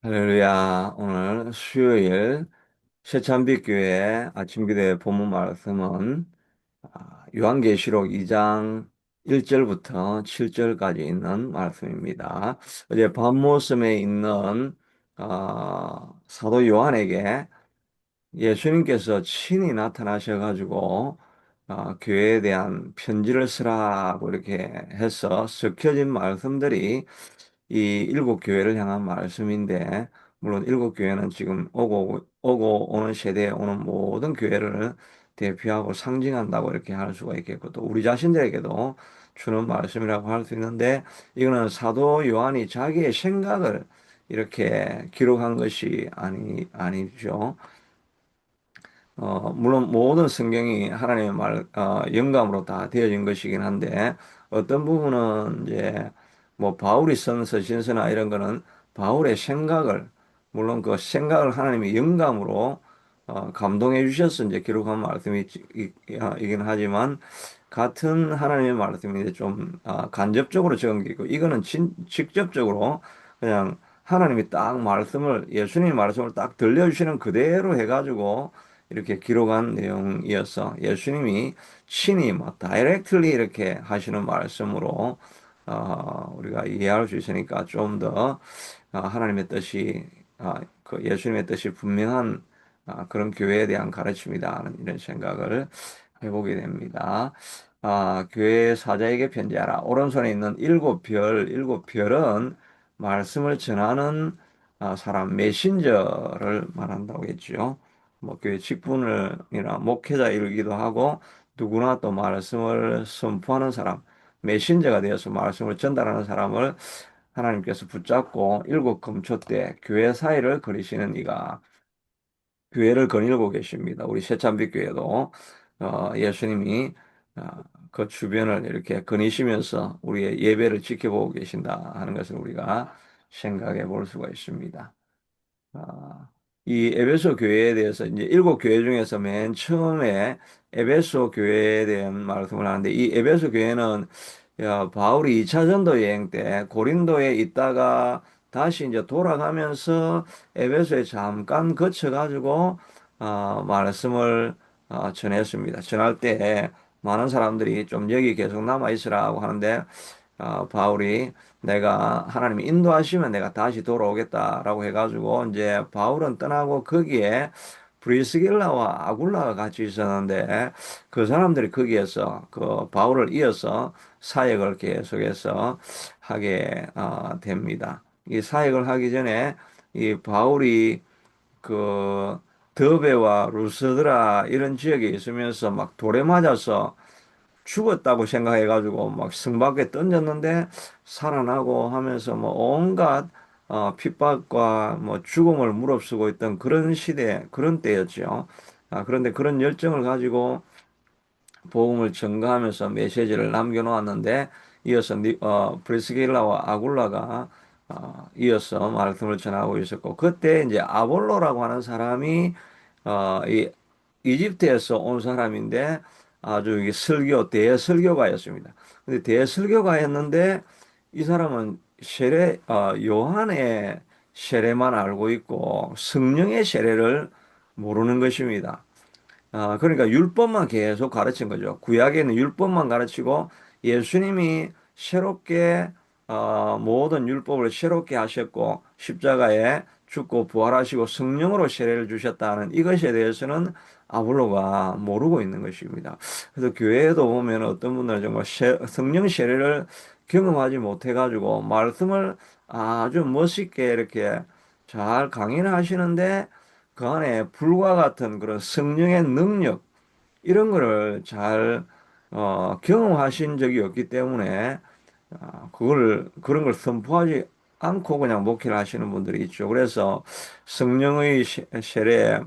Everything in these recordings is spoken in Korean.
할렐루야. 오늘 수요일 새찬빛교회 아침기도의 본문 말씀은 요한계시록 2장 1절부터 7절까지 있는 말씀입니다. 어제 밤모섬에 있는 사도 요한에게 예수님께서 친히 나타나셔가지고 교회에 대한 편지를 쓰라고 이렇게 해서 적혀진 말씀들이 이 일곱 교회를 향한 말씀인데, 물론 일곱 교회는 지금 오고 오는 세대에 오는 모든 교회를 대표하고 상징한다고 이렇게 할 수가 있겠고, 또 우리 자신들에게도 주는 말씀이라고 할 수 있는데, 이거는 사도 요한이 자기의 생각을 이렇게 기록한 것이 아니죠. 물론 모든 성경이 하나님의 영감으로 다 되어진 것이긴 한데, 어떤 부분은 이제, 뭐, 바울이 쓴 서신서나 이런 거는 바울의 생각을, 물론 그 생각을 하나님의 영감으로, 감동해 주셔서 이제 기록한 말씀이긴 하지만, 같은 하나님의 말씀이 이제 좀, 간접적으로 적은 게 있고, 이거는 직접적으로 그냥 하나님이 딱 예수님의 말씀을 딱 들려주시는 그대로 해가지고, 이렇게 기록한 내용이어서 예수님이 친히 뭐 다이렉트리 이렇게 하시는 말씀으로 우리가 이해할 수 있으니까 좀 더 하나님의 뜻이 그 예수님의 뜻이 분명한 그런 교회에 대한 가르침이다 하는 이런 생각을 해보게 됩니다. 교회 사자에게 편지하라. 오른손에 있는 일곱 별은 말씀을 전하는 사람, 메신저를 말한다고 했죠. 뭐 교회 직분이나 목회자이기도 하고 누구나 또 말씀을 선포하는 사람, 메신저가 되어서 말씀을 전달하는 사람을 하나님께서 붙잡고 일곱 금초 때 교회 사이를 거리시는 이가 교회를 거닐고 계십니다. 우리 새찬빛 교회도 예수님이 그 주변을 이렇게 거니시면서 우리의 예배를 지켜보고 계신다 하는 것을 우리가 생각해 볼 수가 있습니다. 아, 이 에베소 교회에 대해서 이제 일곱 교회 중에서 맨 처음에 에베소 교회에 대한 말씀을 하는데, 이 에베소 교회는 바울이 2차 전도 여행 때 고린도에 있다가 다시 이제 돌아가면서 에베소에 잠깐 거쳐가지고 말씀을 전했습니다. 전할 때 많은 사람들이 좀 여기 계속 남아 있으라고 하는데, 바울이 내가 하나님이 인도하시면 내가 다시 돌아오겠다라고 해가지고 이제 바울은 떠나고 거기에 브리스길라와 아굴라가 같이 있었는데, 그 사람들이 거기에서 그 바울을 이어서 사역을 계속해서 하게 됩니다. 이 사역을 하기 전에 이 바울이 그 더베와 루스드라 이런 지역에 있으면서 막 돌에 맞아서 죽었다고 생각해가지고 막 성 밖에 던졌는데 살아나고 하면서 뭐 온갖 핍박과 뭐 죽음을 무릅쓰고 있던 그런 시대, 그런 때였죠. 그런데 그런 열정을 가지고 복음을 전가하면서 메시지를 남겨놓았는데, 이어서 브리스길라와 아굴라가 이어서 말씀을 전하고 있었고, 그때 이제 아볼로라고 하는 사람이 이 이집트에서 온 사람인데 아주 이게 대설교가였습니다. 근데 대설교가였는데 이 사람은 요한의 세례만 알고 있고 성령의 세례를 모르는 것입니다. 그러니까 율법만 계속 가르친 거죠. 구약에는 율법만 가르치고 예수님이 새롭게 모든 율법을 새롭게 하셨고 십자가에 죽고 부활하시고 성령으로 세례를 주셨다는 이것에 대해서는 아볼로가 모르고 있는 것입니다. 그래서 교회에도 보면 어떤 분들은 정말 성령 세례를 경험하지 못해가지고 말씀을 아주 멋있게 이렇게 잘 강의를 하시는데 그 안에 불과 같은 그런 성령의 능력, 이런 거를 잘 경험하신 적이 없기 때문에 그런 걸 선포하지 않고 그냥 목회를 하시는 분들이 있죠. 그래서 성령의 세례,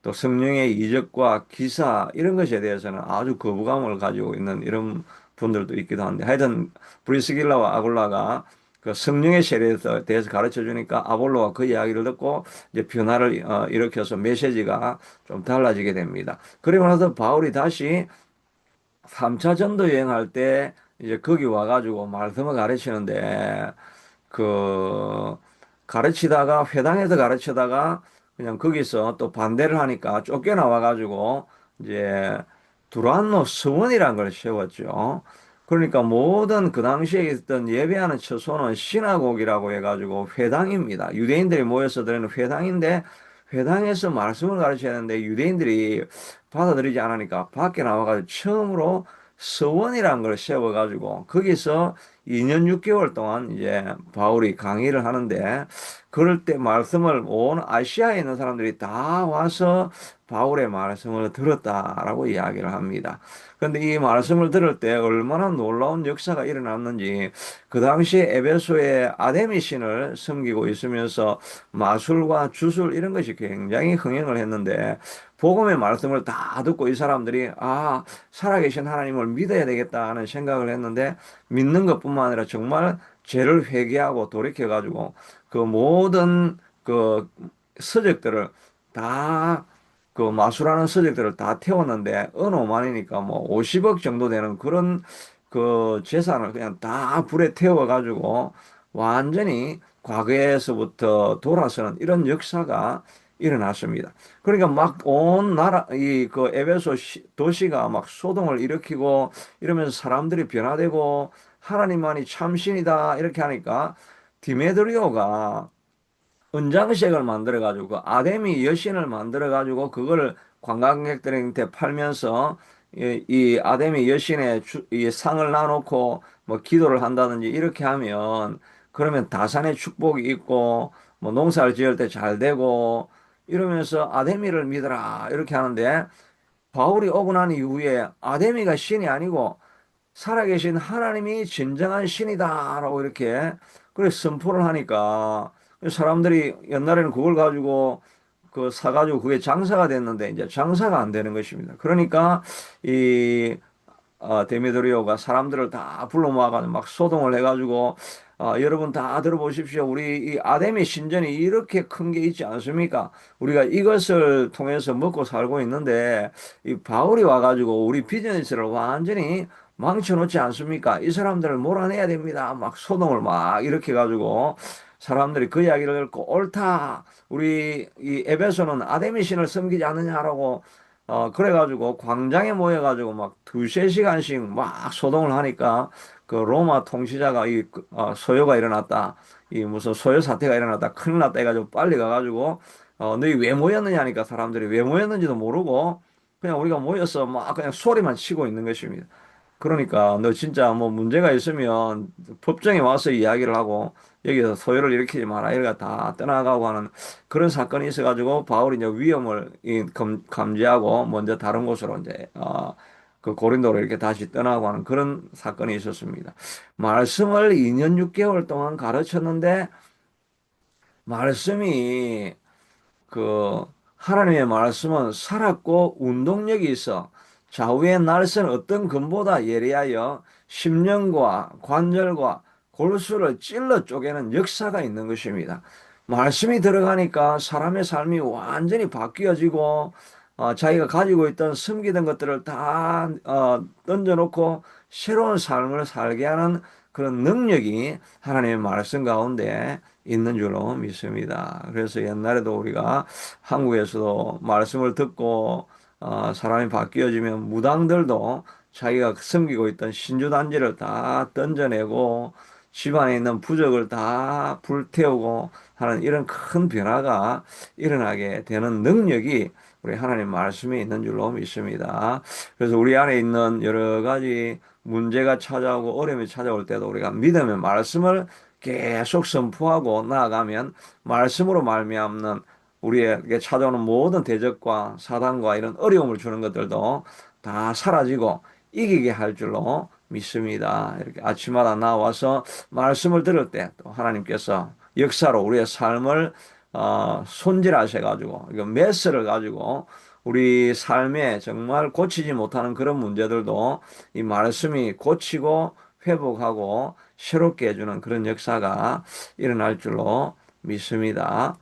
또 성령의 이적과 기사 이런 것에 대해서는 아주 거부감을 가지고 있는 이런 분들도 있기도 한데, 하여튼 브리스길라와 아굴라가 그 성령의 세례에 대해서 가르쳐 주니까 아볼로가 그 이야기를 듣고 이제 변화를 일으켜서 메시지가 좀 달라지게 됩니다. 그리고 나서 바울이 다시 3차 전도 여행할 때 이제 거기 와가지고 말씀을 가르치는데, 그 가르치다가 회당에서 가르치다가 그냥 거기서 또 반대를 하니까 쫓겨나와 가지고 이제 두란노 서원이라는 걸 세웠죠. 그러니까 모든 그 당시에 있던 예배하는 처소는 시나고기라고 해가지고 회당입니다. 유대인들이 모여서 드리는 회당인데 회당에서 말씀을 가르쳐야 하는데 유대인들이 받아들이지 않으니까 밖에 나와가지고 처음으로 서원이라는 걸 세워가지고 거기서 2년 6개월 동안 이제 바울이 강의를 하는데 그럴 때 말씀을 온 아시아에 있는 사람들이 다 와서 바울의 말씀을 들었다라고 이야기를 합니다. 그런데 이 말씀을 들을 때 얼마나 놀라운 역사가 일어났는지 그 당시에 에베소에 아데미 신을 섬기고 있으면서 마술과 주술 이런 것이 굉장히 흥행을 했는데 복음의 말씀을 다 듣고 이 사람들이 살아계신 하나님을 믿어야 되겠다 하는 생각을 했는데 믿는 것뿐만 아니라 정말 죄를 회개하고 돌이켜가지고 그 모든 그 서적들을 다 그 마술하는 서적들을 다 태웠는데 어느 오만이니까 뭐 50억 정도 되는 그런 그 재산을 그냥 다 불에 태워가지고 완전히 과거에서부터 돌아서는 이런 역사가 일어났습니다. 그러니까 막 온 나라 이 그 에베소 도시가 막 소동을 일으키고 이러면서 사람들이 변화되고 하나님만이 참신이다 이렇게 하니까 디메드리오가 은장색을 만들어 가지고 그 아데미 여신을 만들어 가지고 그걸 관광객들한테 팔면서 이 아데미 여신의 이 상을 놔놓고 뭐 기도를 한다든지 이렇게 하면 그러면 다산의 축복이 있고 뭐 농사를 지을 때 잘 되고 이러면서 아데미를 믿어라 이렇게 하는데 바울이 오고 난 이후에 아데미가 신이 아니고 살아계신 하나님이 진정한 신이다라고 이렇게 그래 선포를 하니까 사람들이 옛날에는 그걸 가지고 그 사가지고 그게 장사가 됐는데 이제 장사가 안 되는 것입니다. 그러니까 이 데메드리오가 사람들을 다 불러 모아가지고 막 소동을 해가지고 여러분 다 들어보십시오. 우리 이 아데미 신전이 이렇게 큰 게 있지 않습니까? 우리가 이것을 통해서 먹고 살고 있는데 이 바울이 와가지고 우리 비즈니스를 완전히 망쳐놓지 않습니까? 이 사람들을 몰아내야 됩니다. 막 소동을 막 이렇게 가지고 사람들이 그 이야기를 듣고 옳다. 우리 이 에베소는 아데미 신을 섬기지 않느냐라고 그래가지고 광장에 모여가지고 막 두세 시간씩 막 소동을 하니까 그 로마 통치자가 소요가 일어났다. 이 무슨 소요 사태가 일어났다. 큰일 났다 해가지고 빨리 가가지고 너희 왜 모였느냐 하니까 사람들이 왜 모였는지도 모르고 그냥 우리가 모여서 막 그냥 소리만 치고 있는 것입니다. 그러니까 너 진짜 뭐 문제가 있으면 법정에 와서 이야기를 하고 여기서 소요를 일으키지 마라. 이래가 다 떠나가고 하는 그런 사건이 있어가지고 바울이 이제 위험을 감지하고 먼저 다른 곳으로 이제 그 고린도로 이렇게 다시 떠나고 하는 그런 사건이 있었습니다. 말씀을 2년 6개월 동안 가르쳤는데 말씀이 그 하나님의 말씀은 살았고 운동력이 있어 좌우의 날선 어떤 금보다 예리하여 심령과 관절과 골수를 찔러 쪼개는 역사가 있는 것입니다. 말씀이 들어가니까 사람의 삶이 완전히 바뀌어지고 자기가 가지고 있던 숨기던 것들을 다 던져놓고 새로운 삶을 살게 하는 그런 능력이 하나님의 말씀 가운데 있는 줄로 믿습니다. 그래서 옛날에도 우리가 한국에서도 말씀을 듣고 사람이 바뀌어지면 무당들도 자기가 섬기고 있던 신주단지를 다 던져내고 집안에 있는 부적을 다 불태우고 하는 이런 큰 변화가 일어나게 되는 능력이 우리 하나님 말씀에 있는 줄로 믿습니다. 그래서 우리 안에 있는 여러 가지 문제가 찾아오고 어려움이 찾아올 때도 우리가 믿음의 말씀을 계속 선포하고 나아가면 말씀으로 말미암는 우리에게 찾아오는 모든 대적과 사단과 이런 어려움을 주는 것들도 다 사라지고 이기게 할 줄로 믿습니다. 이렇게 아침마다 나와서 말씀을 들을 때 또 하나님께서 역사로 우리의 삶을 손질하셔가지고 이거 메스를 가지고 우리 삶에 정말 고치지 못하는 그런 문제들도 이 말씀이 고치고 회복하고 새롭게 해주는 그런 역사가 일어날 줄로 믿습니다.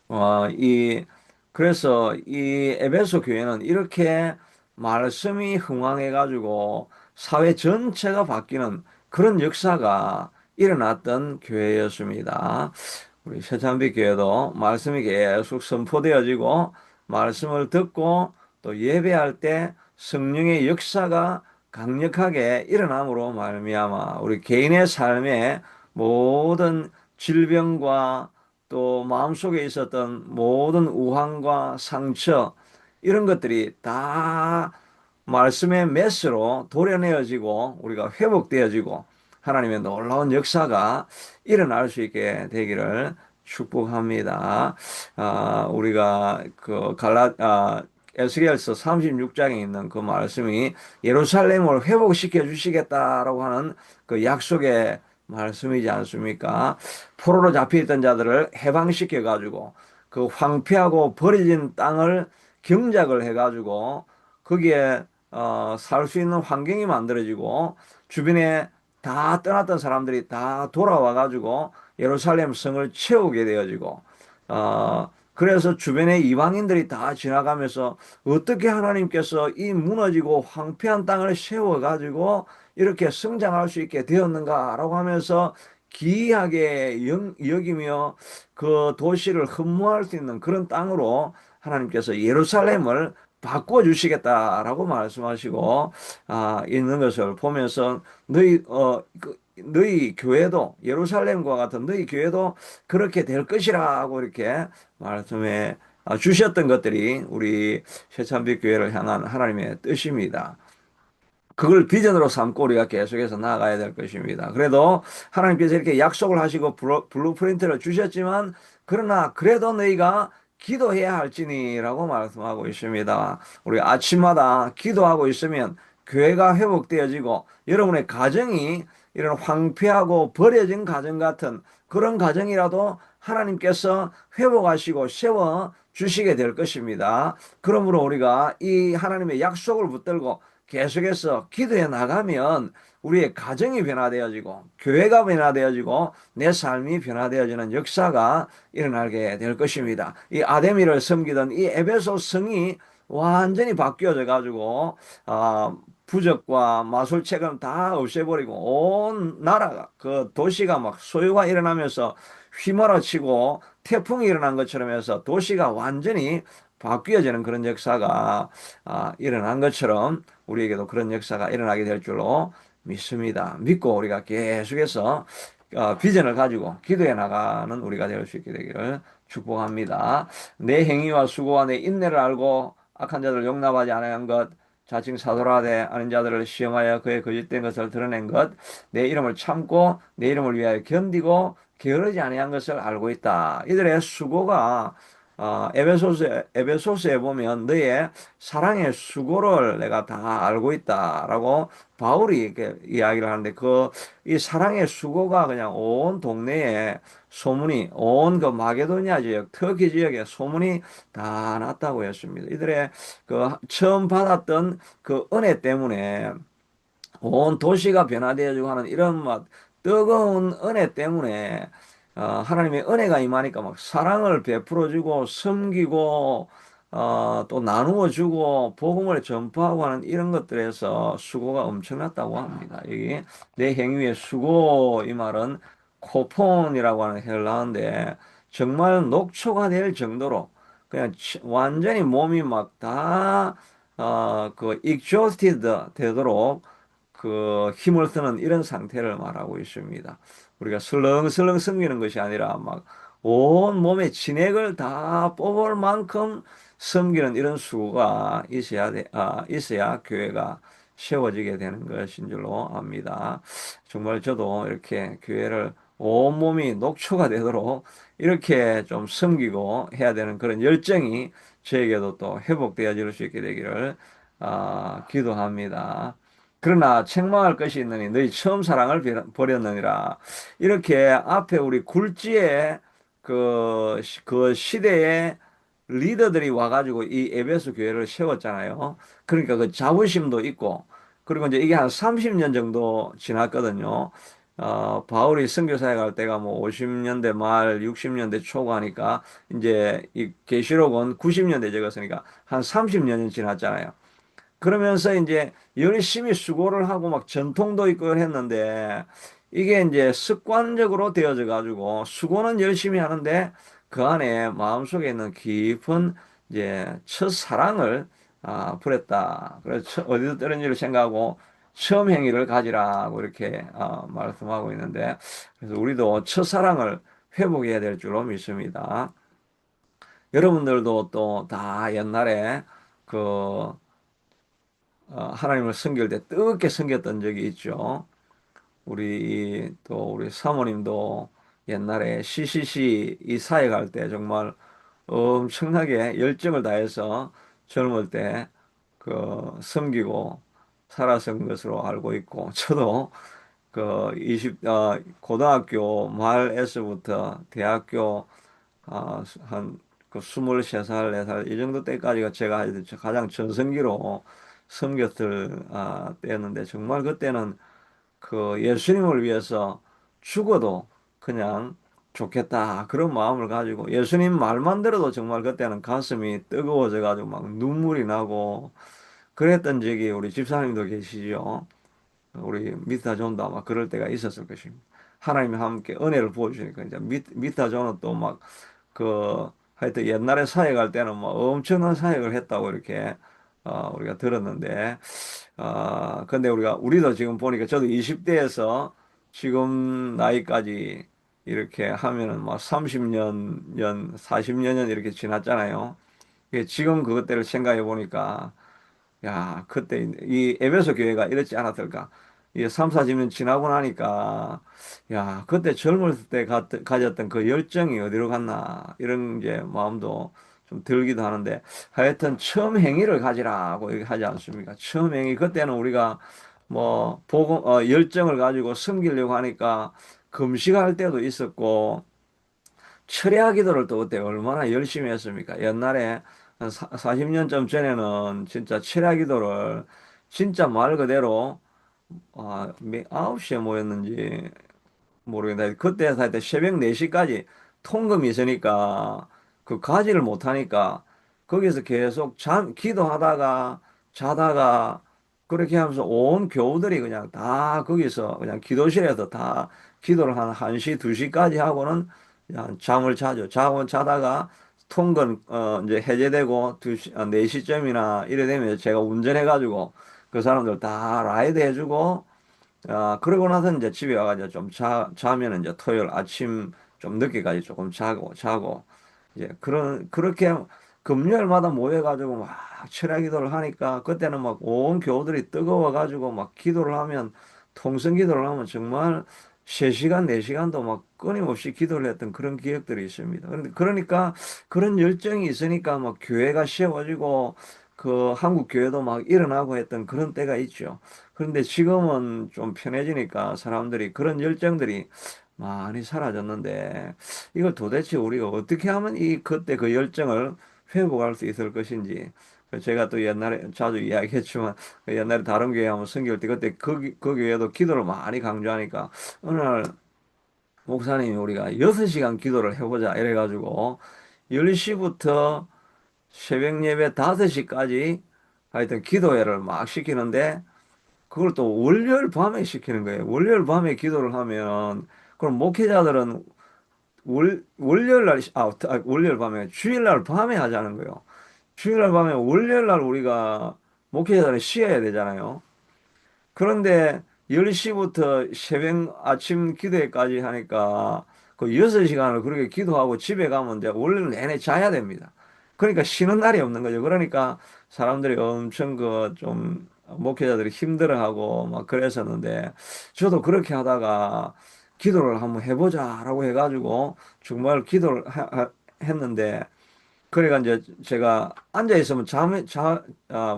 어, 이, 그래서 이 에베소 교회는 이렇게 말씀이 흥왕해가지고 사회 전체가 바뀌는 그런 역사가 일어났던 교회였습니다. 우리 새찬빛 교회도 말씀이 계속 선포되어지고 말씀을 듣고 또 예배할 때 성령의 역사가 강력하게 일어남으로 말미암아 우리 개인의 삶에 모든 질병과 또 마음속에 있었던 모든 우환과 상처 이런 것들이 다 말씀의 메스로 도려내어지고 우리가 회복되어지고 하나님의 놀라운 역사가 일어날 수 있게 되기를 축복합니다. 우리가 에스겔서 36장에 있는 그 말씀이 예루살렘을 회복시켜 주시겠다라고 하는 그 약속의 말씀이지 않습니까? 포로로 잡혀있던 자들을 해방시켜 가지고 그 황폐하고 버려진 땅을 경작을 해 가지고 거기에 살 수 있는 환경이 만들어지고 주변에 다 떠났던 사람들이 다 돌아와 가지고 예루살렘 성을 채우게 되어지고 그래서 주변의 이방인들이 다 지나가면서 어떻게 하나님께서 이 무너지고 황폐한 땅을 세워 가지고 이렇게 성장할 수 있게 되었는가라고 하면서 기이하게 여기며 그 도시를 흠모할 수 있는 그런 땅으로 하나님께서 예루살렘을 바꿔 주시겠다라고 말씀하시고 있는 것을 보면서 너희 교회도 예루살렘과 같은 너희 교회도 그렇게 될 것이라고 이렇게 말씀해 주셨던 것들이 우리 새찬빛 교회를 향한 하나님의 뜻입니다. 그걸 비전으로 삼고 우리가 계속해서 나아가야 될 것입니다. 그래도 하나님께서 이렇게 약속을 하시고 블루프린트를 주셨지만 그러나 그래도 너희가 기도해야 할지니라고 말씀하고 있습니다. 우리 아침마다 기도하고 있으면 교회가 회복되어지고 여러분의 가정이 이런 황폐하고 버려진 가정 같은 그런 가정이라도 하나님께서 회복하시고 세워 주시게 될 것입니다. 그러므로 우리가 이 하나님의 약속을 붙들고 계속해서 기도해 나가면 우리의 가정이 변화되어지고 교회가 변화되어지고 내 삶이 변화되어지는 역사가 일어나게 될 것입니다. 이 아데미를 섬기던 이 에베소 성이 완전히 바뀌어져 가지고 부적과 마술책은 다 없애버리고 온 나라가 그 도시가 막 소요가 일어나면서 휘몰아치고 태풍이 일어난 것처럼 해서 도시가 완전히 바뀌어지는 그런 역사가 일어난 것처럼 우리에게도 그런 역사가 일어나게 될 줄로 믿습니다. 믿고 우리가 계속해서 비전을 가지고 기도해 나가는 우리가 될 수 있게 되기를 축복합니다. 내 행위와 수고와 내 인내를 알고 악한 자들을 용납하지 않은 것, 자칭 사도라되 아는 자들을 시험하여 그의 거짓된 것을 드러낸 것, 내 이름을 참고 내 이름을 위하여 견디고 게으르지 아니한 것을 알고 있다. 이들의 수고가 에베소스에 보면 너의 사랑의 수고를 내가 다 알고 있다라고 바울이 이렇게 이야기를 하는데 이 사랑의 수고가 그냥 온 동네에 소문이 온 그 마게도니아 지역, 터키 지역에 소문이 다 났다고 했습니다. 이들의 그 처음 받았던 그 은혜 때문에 온 도시가 변화되어지고 하는 이런 막 뜨거운 은혜 때문에 하나님의 은혜가 임하니까 막 사랑을 베풀어주고 섬기고 또 나누어 주고 복음을 전파하고 하는 이런 것들에서 수고가 엄청났다고 합니다. 여기 내 행위의 수고 이 말은 코폰이라고 하는 헬라어인데 정말 녹초가 될 정도로 그냥 완전히 몸이 막 다 그 exhausted 되도록 그 힘을 쓰는 이런 상태를 말하고 있습니다. 우리가 슬렁슬렁 섬기는 것이 아니라 막 온 몸의 진액을 다 뽑을 만큼 섬기는 이런 수고가 있어야 교회가 세워지게 되는 것인 줄로 압니다. 정말 저도 이렇게 교회를 온몸이 녹초가 되도록 이렇게 좀 섬기고 해야 되는 그런 열정이 저에게도 또 회복되어질 수 있게 되기를 기도합니다. 그러나 책망할 것이 있느니 너희 처음 사랑을 버렸느니라. 이렇게 앞에 우리 굴지의 그 시대의 리더들이 와가지고 이 에베소 교회를 세웠잖아요. 그러니까 그 자부심도 있고, 그리고 이제 이게 한 30년 정도 지났거든요. 바울이 선교사에 갈 때가 뭐 50년대 말, 60년대 초가니까 이제 이 계시록은 90년대 적었으니까 한 30년이 지났잖아요. 그러면서 이제 열심히 수고를 하고 막 전통도 있고 했는데 이게 이제 습관적으로 되어져 가지고 수고는 열심히 하는데 그 안에 마음속에 있는 깊은 이제 첫사랑을 버렸다. 그래서 어디서 떨어진지를 생각하고 처음 행위를 가지라고 이렇게 말씀하고 있는데 그래서 우리도 첫사랑을 회복해야 될 줄로 믿습니다. 여러분들도 또 다 옛날에 그 하나님을 섬길 때 뜨겁게 섬겼던 적이 있죠. 우리 사모님도 옛날에 CCC 이 사회 갈 때 정말 엄청나게 열정을 다해서 젊을 때 그 섬기고 살았던 것으로 알고 있고 저도 그 고등학교 말에서부터 대학교 한 그 23살, 4살 이 정도 때까지가 제가 가장 전성기로 섬겼을 때였는데 정말 그때는 그 예수님을 위해서 죽어도 그냥 좋겠다 그런 마음을 가지고 예수님 말만 들어도 정말 그때는 가슴이 뜨거워져 가지고 막 눈물이 나고 그랬던 적이 우리 집사님도 계시죠. 우리 미타 존도 아마 그럴 때가 있었을 것입니다. 하나님이 함께 은혜를 부어주시니까 이제 미타 존은 또 막 그 하여튼 옛날에 사역할 때는 뭐 엄청난 사역을 했다고 이렇게 우리가 들었는데 근데 우리도 지금 보니까 저도 20대에서 지금 나이까지 이렇게 하면은 막 30년, 40년 이렇게 지났잖아요. 지금 그것들을 생각해 보니까 야, 그때 이 에베소 교회가 이렇지 않았을까? 이 3, 40년 지나고 나니까 야, 그때 젊을 때 가졌던 그 열정이 어디로 갔나 이런 게 마음도 좀 들기도 하는데 하여튼 처음 행위를 가지라고 얘기하지 않습니까? 처음 행위 그때는 우리가 뭐 복음 열정을 가지고 섬기려고 하니까 금식할 때도 있었고 철야 기도를 또 그때 얼마나 열심히 했습니까? 옛날에 한 40년쯤 전에는 진짜 철야 기도를 진짜 말 그대로 9시에 모였는지 모르겠다. 그때 하여튼 새벽 4시까지 통금이 있으니까 그 가지를 못하니까 거기서 계속 기도하다가 자다가 그렇게 하면서 온 교우들이 그냥 다 거기서 그냥 기도실에서 다 기도를 한 1시, 2시까지 하고는 그냥 잠을 자죠. 자다가 통금 이제 해제되고 4시쯤이나 이래 되면 제가 운전해가지고 그 사람들 다 라이드 해주고 그러고 나서 이제 집에 와가지고 좀 자면 이제 토요일 아침 좀 늦게까지 조금 자고, 이제 그렇게 금요일마다 모여가지고 막 철야 기도를 하니까 그때는 막 온 교우들이 뜨거워가지고 막 기도를 하면 통성 기도를 하면 정말 3시간, 4시간도 막 끊임없이 기도를 했던 그런 기억들이 있습니다. 그런데 그러니까 그런 열정이 있으니까 막 교회가 세워지고 그 한국 교회도 막 일어나고 했던 그런 때가 있죠. 그런데 지금은 좀 편해지니까 사람들이 그런 열정들이 많이 사라졌는데 이걸 도대체 우리가 어떻게 하면 그때 그 열정을 회복할 수 있을 것인지 제가 또 옛날에 자주 이야기했지만 그 옛날에 다른 교회 한번 선교할 때 그때 그 교회도 기도를 많이 강조하니까 어느 날 목사님이 우리가 6시간 기도를 해보자 이래가지고 10시부터 새벽 예배 5시까지 하여튼 기도회를 막 시키는데 그걸 또 월요일 밤에 시키는 거예요. 월요일 밤에 기도를 하면, 그럼 목회자들은 월요일 날, 월요일 밤에, 주일 날 밤에 하자는 거예요. 주일 날 밤에, 월요일 날 우리가 목회자들은 쉬어야 되잖아요. 그런데 10시부터 새벽 아침 기도회까지 하니까 그 6시간을 그렇게 기도하고 집에 가면 이제 원래는 내내 자야 됩니다. 그러니까 쉬는 날이 없는 거죠. 그러니까 사람들이 엄청 그 좀 목회자들이 힘들어하고 막 그랬었는데 저도 그렇게 하다가 기도를 한번 해보자라고 해가지고 정말 기도를 했는데 그러니까 이제 제가 앉아 있으면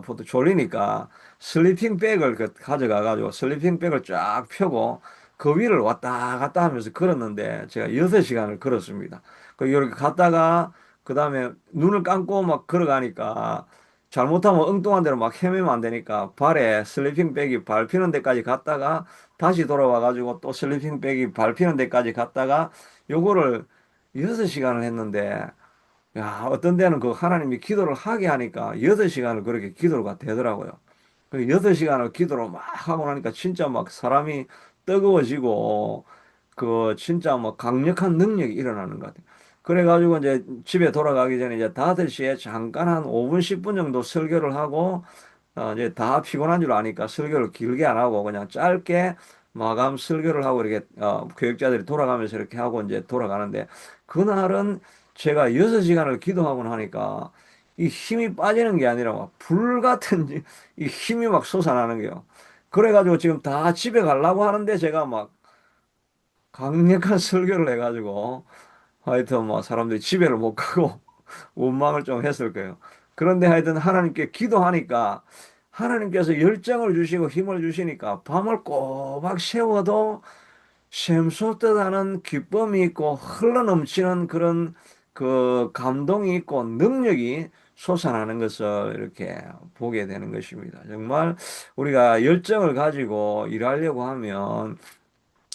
보통 졸리니까 슬리핑 백을 가져가 가지고 슬리핑 백을 쫙 펴고 그 위를 왔다 갔다 하면서 걸었는데 제가 6시간을 걸었습니다. 그 이렇게 갔다가 그 다음에 눈을 감고 막 걸어가니까 잘못하면 엉뚱한 데로 막 헤매면 안 되니까 발에 슬리핑 백이 밟히는 데까지 갔다가 다시 돌아와 가지고 또 슬리핑 백이 밟히는 데까지 갔다가 요거를 6시간을 했는데 야, 어떤 데는 그 하나님이 기도를 하게 하니까 8시간을 그렇게 기도가 되더라고요. 그 8시간을 기도를 막 하고 나니까 진짜 막 사람이 뜨거워지고 그 진짜 뭐 강력한 능력이 일어나는 것 같아요. 그래가지고 이제 집에 돌아가기 전에 이제 5시에 잠깐 한 5분, 10분 정도 설교를 하고 이제 다 피곤한 줄 아니까 설교를 길게 안 하고 그냥 짧게 마감 설교를 하고 이렇게 교육자들이 돌아가면서 이렇게 하고 이제 돌아가는데 그날은 제가 6시간을 기도하고 나니까 이 힘이 빠지는 게 아니라 막 불 같은 이 힘이 막 솟아나는 게요. 그래가지고 지금 다 집에 가려고 하는데 제가 막 강력한 설교를 해가지고 하여튼 뭐 사람들이 집에를 못 가고 원망을 좀 했을 거예요. 그런데 하여튼 하나님께 기도하니까 하나님께서 열정을 주시고 힘을 주시니까 밤을 꼬박 새워도 샘솟듯 하는 기쁨이 있고 흘러넘치는 그런 그 감동이 있고 능력이 솟아나는 것을 이렇게 보게 되는 것입니다. 정말 우리가 열정을 가지고 일하려고 하면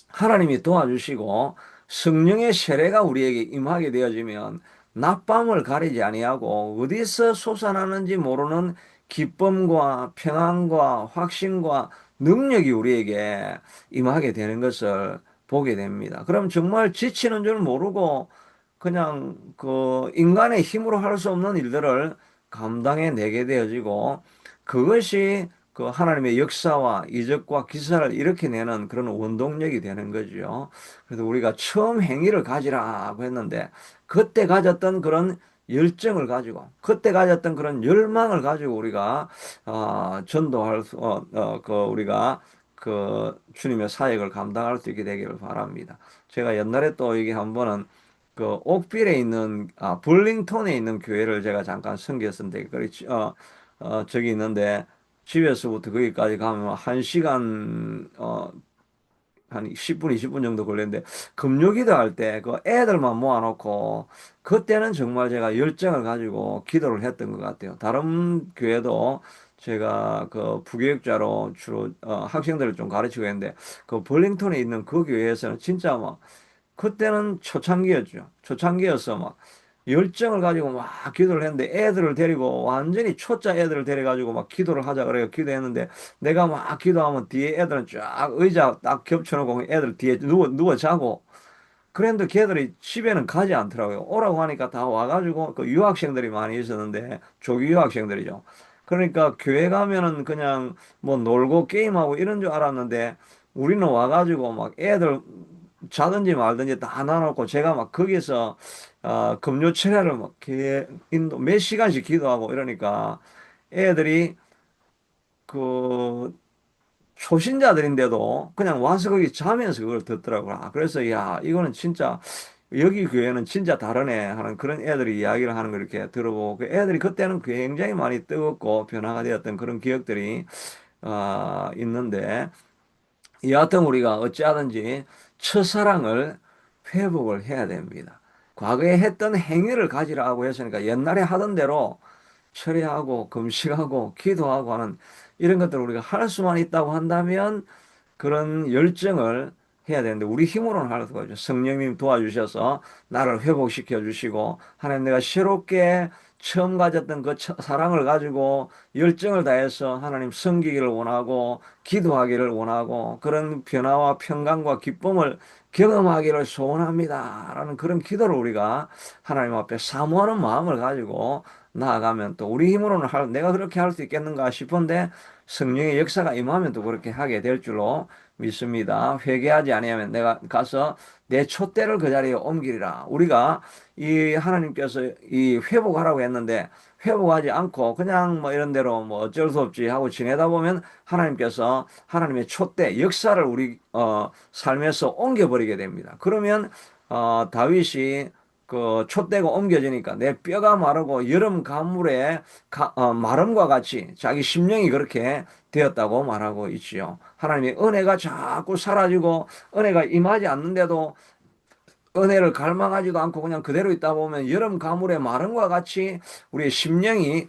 하나님이 도와주시고 성령의 세례가 우리에게 임하게 되어지면 낮밤을 가리지 아니하고 어디서 솟아나는지 모르는 기쁨과 평안과 확신과 능력이 우리에게 임하게 되는 것을 보게 됩니다. 그럼 정말 지치는 줄 모르고 그냥 그 인간의 힘으로 할 수 없는 일들을 감당해 내게 되어지고 그것이 그 하나님의 역사와 이적과 기사를 일으켜내는 그런 원동력이 되는 거죠. 그래서 우리가 처음 행위를 가지라고 했는데 그때 가졌던 그런 열정을 가지고 그때 가졌던 그런 열망을 가지고 우리가 전도할 그 우리가 그 주님의 사역을 감당할 수 있게 되기를 바랍니다. 제가 옛날에 또 이게 한 번은 그 옥빌에 있는 burlington에 있는 교회를 제가 잠깐 섬겼었는데 저기 있는데 집에서부터 거기까지 가면 1시간 한 10분, 20분 정도 걸렸는데 금요기도 할 때 그 애들만 모아놓고 그때는 정말 제가 열정을 가지고 기도를 했던 것 같아요. 다른 교회도 제가 그 부교육자로 주로 학생들을 좀 가르치고 있는데 그 벌링턴에 있는 그 교회에서는 진짜 막 그때는 초창기였죠. 초창기였어. 막 열정을 가지고 막 기도를 했는데 애들을 데리고 완전히 초짜 애들을 데려가지고 막 기도를 하자 그래요. 기도했는데 내가 막 기도하면 뒤에 애들은 쫙 의자 딱 겹쳐놓고 애들 뒤에 누워 자고 그랬는데 걔들이 집에는 가지 않더라고요. 오라고 하니까 다 와가지고 그 유학생들이 많이 있었는데 조기 유학생들이죠. 그러니까 교회 가면은 그냥 뭐 놀고 게임하고 이런 줄 알았는데 우리는 와가지고 막 애들 자든지 말든지 다 나눠놓고 제가 막 거기서 금요 철야를 막 인도 몇 시간씩 기도하고 이러니까 애들이 그 초신자들인데도 그냥 와서 거기 자면서 그걸 듣더라고요. 그래서 야 이거는 진짜 여기 교회는 진짜 다르네 하는 그런 애들이 이야기를 하는 걸 이렇게 들어보고 그 애들이 그때는 굉장히 많이 뜨겁고 변화가 되었던 그런 기억들이 있는데 여하튼 우리가 어찌하든지 첫사랑을 회복을 해야 됩니다. 과거에 했던 행위를 가지라고 했으니까 옛날에 하던 대로 철회하고 금식하고 기도하고 하는 이런 것들을 우리가 할 수만 있다고 한다면 그런 열정을 해야 되는데 우리 힘으로는 할 수가 없죠. 성령님 도와주셔서 나를 회복시켜 주시고 하나님 내가 새롭게 처음 가졌던 그 사랑을 가지고 열정을 다해서 하나님 섬기기를 원하고 기도하기를 원하고 그런 변화와 평강과 기쁨을 경험하기를 소원합니다. 라는 그런 기도를 우리가 하나님 앞에 사모하는 마음을 가지고 나아가면 또 우리 힘으로는 내가 그렇게 할 수 있겠는가 싶은데 성령의 역사가 임하면 또 그렇게 하게 될 줄로 믿습니다. 회개하지 아니하면 내가 가서 내 촛대를 그 자리에 옮기리라. 우리가 이 하나님께서 이 회복하라고 했는데 회복하지 않고 그냥 뭐 이런 대로 뭐 어쩔 수 없지 하고 지내다 보면 하나님께서 하나님의 촛대 역사를 우리 삶에서 옮겨버리게 됩니다. 그러면 다윗이 그 촛대가 옮겨지니까 내 뼈가 마르고 여름 가물에 마름과 같이 자기 심령이 그렇게 되었다고 말하고 있지요. 하나님의 은혜가 자꾸 사라지고 은혜가 임하지 않는데도 은혜를 갈망하지도 않고 그냥 그대로 있다 보면 여름 가물의 마름과 같이 우리의 심령이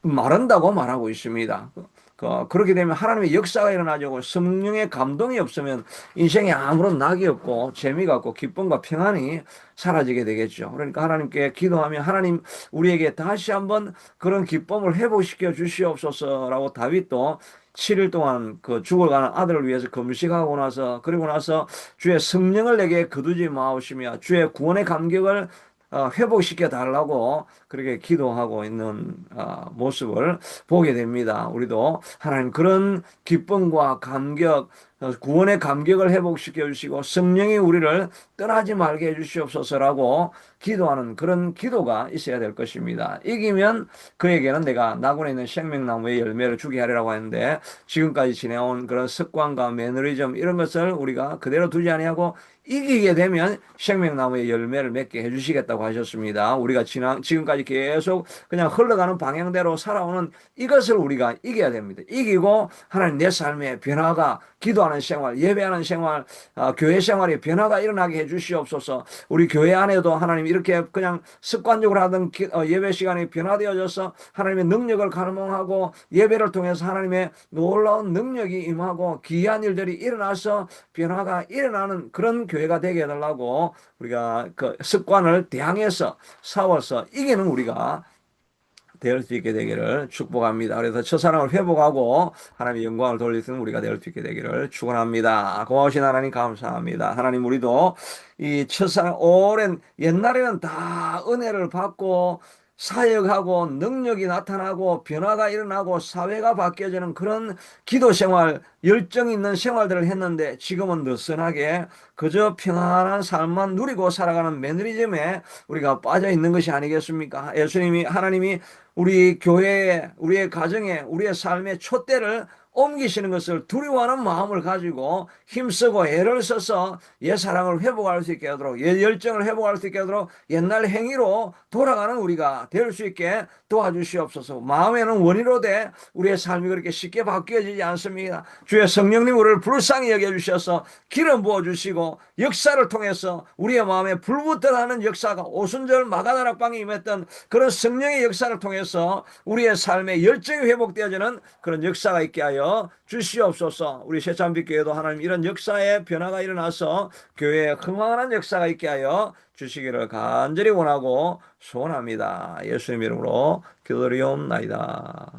마른다고 말하고 있습니다. 그렇게 되면 하나님의 역사가 일어나죠. 성령의 감동이 없으면 인생에 아무런 낙이 없고 재미가 없고 기쁨과 평안이 사라지게 되겠죠. 그러니까 하나님께 기도하면 하나님 우리에게 다시 한번 그런 기쁨을 회복시켜 주시옵소서라고 다윗도 7일 동안 그 죽어가는 아들을 위해서 금식하고 나서 그리고 나서 주의 성령을 내게 거두지 마옵시며 주의 구원의 감격을 회복시켜 달라고 그렇게 기도하고 있는 모습을 보게 됩니다. 우리도 하나님 그런 기쁨과 감격, 구원의 감격을 회복시켜 주시고 성령이 우리를 떠나지 말게 해 주시옵소서라고 기도하는 그런 기도가 있어야 될 것입니다. 이기면 그에게는 내가 나군에 있는 생명나무의 열매를 주게 하리라고 했는데 지금까지 지내온 그런 습관과 매너리즘 이런 것을 우리가 그대로 두지 아니하고 이기게 되면 생명나무의 열매를 맺게 해주시겠다고 하셨습니다. 우리가 지금까지 계속 그냥 흘러가는 방향대로 살아오는 이것을 우리가 이겨야 됩니다. 이기고 하나님 내 삶의 변화가 기도하는 생활, 예배하는 생활, 교회 생활의 변화가 일어나게 해주시옵소서. 우리 교회 안에도 하나님 이렇게 그냥 습관적으로 하던 예배 시간이 변화되어져서 하나님의 능력을 갈망하고 예배를 통해서 하나님의 놀라운 능력이 임하고 기이한 일들이 일어나서 변화가 일어나는 그런 교회가 되게 해달라고 우리가 그 습관을 대항해서 싸워서 이기는 우리가 될 수 있게 되기를 축복합니다. 그래서 첫사랑을 회복하고 하나님의 영광을 돌릴 수 있는 우리가 될 수 있게 되기를 축원합니다. 고마우신 하나님 감사합니다. 하나님 우리도 이 첫사랑 오랜 옛날에는 다 은혜를 받고 사역하고 능력이 나타나고 변화가 일어나고 사회가 바뀌어지는 그런 기도 생활, 열정 있는 생활들을 했는데 지금은 느슨하게 그저 평안한 삶만 누리고 살아가는 매너리즘에 우리가 빠져 있는 것이 아니겠습니까? 예수님이 하나님이 우리 교회에, 우리의 가정에, 우리의 삶의 촛대를 옮기시는 것을 두려워하는 마음을 가지고 힘쓰고 애를 써서 옛 사랑을 회복할 수 있게 하도록 옛 열정을 회복할 수 있게 하도록 옛날 행위로 돌아가는 우리가 될 수 있게 도와주시옵소서. 마음에는 원이로 돼 우리의 삶이 그렇게 쉽게 바뀌어지지 않습니다. 주의 성령님 우리를 불쌍히 여겨주셔서 기름 부어주시고 역사를 통해서 우리의 마음에 불붙어 하는 역사가 오순절 마가다락방에 임했던 그런 성령의 역사를 통해서 우리의 삶에 열정이 회복되어지는 그런 역사가 있게 하여 주시옵소서. 우리 새참빛교회도 하나님 이런 역사의 변화가 일어나서 교회에 흥황한 역사가 있게 하여 주시기를 간절히 원하고 소원합니다. 예수님 이름으로 기도드리옵나이다.